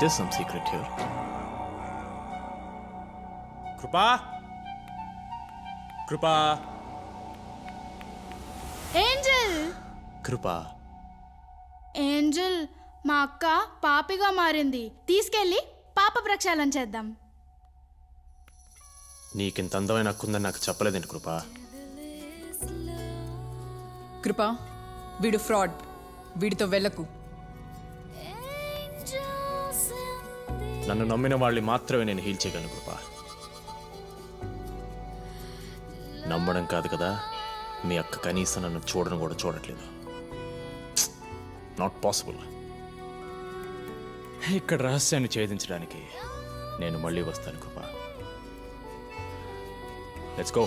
there's some secret here. కృపా కృపా Angel కృపా, ఏంజల్ మా అక్క పాపిగా మారింది, తీసుకెళ్ళి పాప ప్రక్షాళన చేద్దాం. నీకింత అందమైన హక్కుందని నాకు చెప్పలేదండి కృపా. కృపా, వీడు ఫ్రాడ్, వీడితో వెళ్ళకు. నన్ను నమ్మిన వాళ్ళని మాత్రమే నేను హీల్ చేయగలను కృపా. నమ్మడం కాదు కదా, మీ అక్క కనీసం నన్ను చూడడం కూడా చూడట్లేదు. Not possible. ఇక్కడ రహస్యాన్ని ఛేదించడానికి నేను మళ్ళీ వస్తాను కృపా. Let's go.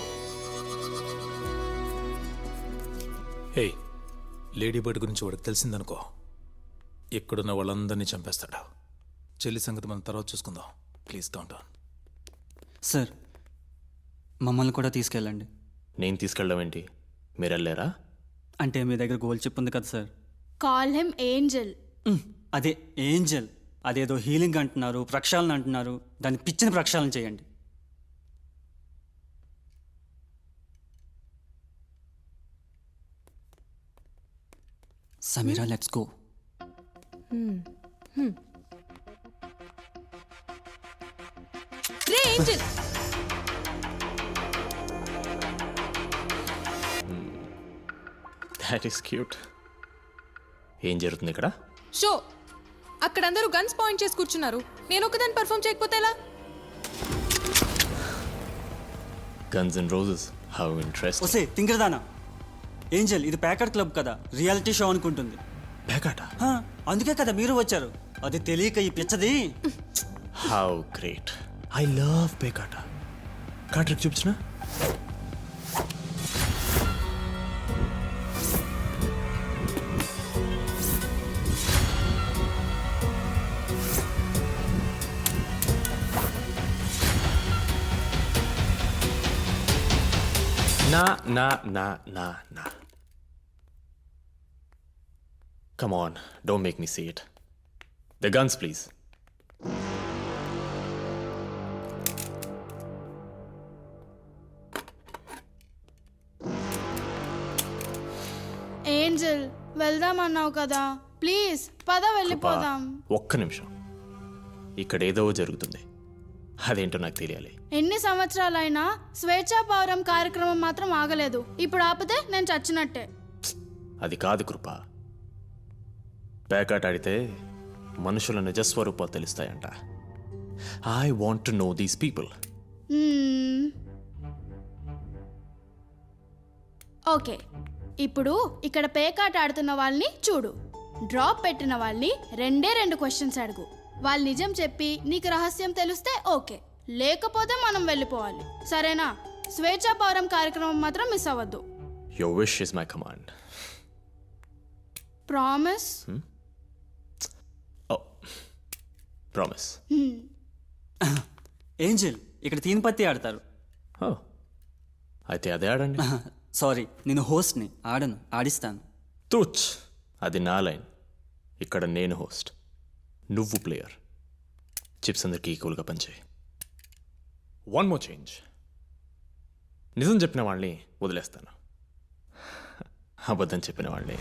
Hey, lady bird గురించి వాడికి తెలిసిందనుకో, ఇక్కడున్న వాళ్ళందరినీ చంపేస్తాడు. చెల్లి సంగతి మనం తర్వాత చూసుకుందాం. Please calm down. సార్, మమ్మల్ని కూడా తీసుకెళ్ళండి. నేను తీసుకెళ్ళడం ఏంటి, మీరు వెళ్ళారా? అంటే మీ దగ్గర గోల్ చిప్ ఉంది కదా సార్. Call him Angel. అదే ఏంజల్. అదేదో హీలింగ్ అంటున్నారు, ప్రక్షాళన అంటున్నారు. దాన్ని పిచ్చిన ప్రక్షాళన చేయండి. Sameera, let's go. Ray Angel, that is cute. ఏం జరుగుతుంది ఇక్కడ? షో. అక్కడ అందరూ గన్స్ పాయింట్ చేసి కూర్చున్నారు. నేను ఒకదాన్ని పర్ఫామ్ చేయకపోతే ఎలా? Guns and roses, how interesting. వస్తే తింగరదానా. ఏంజల్, ఇది ప్యాకర్ క్లబ్ కదా, రియాలిటీ షో అనుకుంటుంది. బేకాట? హా, అందుకే కదా మీరు వచ్చారు. అది తెలియక ఈ పిచ్చది. How great. ఐ లవ్ బేకాట. కాట్రిక్ చూపించిన. Nah. Come on, don't make me see it. The guns, please. Angel, వెళ్దామన్నావు కదా, ప్లీజ్ పద వెళ్ళిపోదాం. ఒక్క నిమిషం. ఇక్కడ ఏదో జరుగుతుంది. అదేంటో నాకు తెలియాలి. ఎన్ని సంవత్సరాలైనా స్వేచ్ఛా పౌరం కార్యక్రమం మాత్రం ఆగలేదు. ఇప్పుడు ఆపితే నేను చచ్చినట్టే. అది కాదు కృప. పేకాట ఆడితే మనుషుల నిజస్వరూపాలు తెలుస్తాయంట. I want to know these people. Okay, ఇప్పుడు ఇక్కడ పేకాట ఆడుతున్న వాళ్ళని చూడు. డ్రాప్ పెట్టిన వాళ్ళని రెండు క్వశ్చన్స్ అడుగు. వాళ్ళు నిజం చెప్పి నీకు రహస్యం తెలిస్తే ఓకే, లేకపోతే మనం వెళ్ళిపోవాలి. సరేనా? స్వేచ్ఛా పౌరం కార్యక్రమం మాత్రం మిస్ అవ్వద్దు. Your wish is my command. Promise? Oh, promise. Angel, ఇక్కడ తీన్ పత్తి ఆడతారు. ఓ, అయితే అదే ఆడండి. సారీ, నేను హోస్ట్ని, ఆడను, ఆడిస్తాను. తుచ్, అది నా లైన్. ఇక్కడ నేను హోస్ట్, నువ్వు ప్లేయర్. చిప్స్ అందరికి ఈక్వల్గా పనిచేయి. One more change. నిజం చెప్పిన వాళ్ళని వదిలేస్తాను, అబద్ధం చెప్పిన వాళ్ళని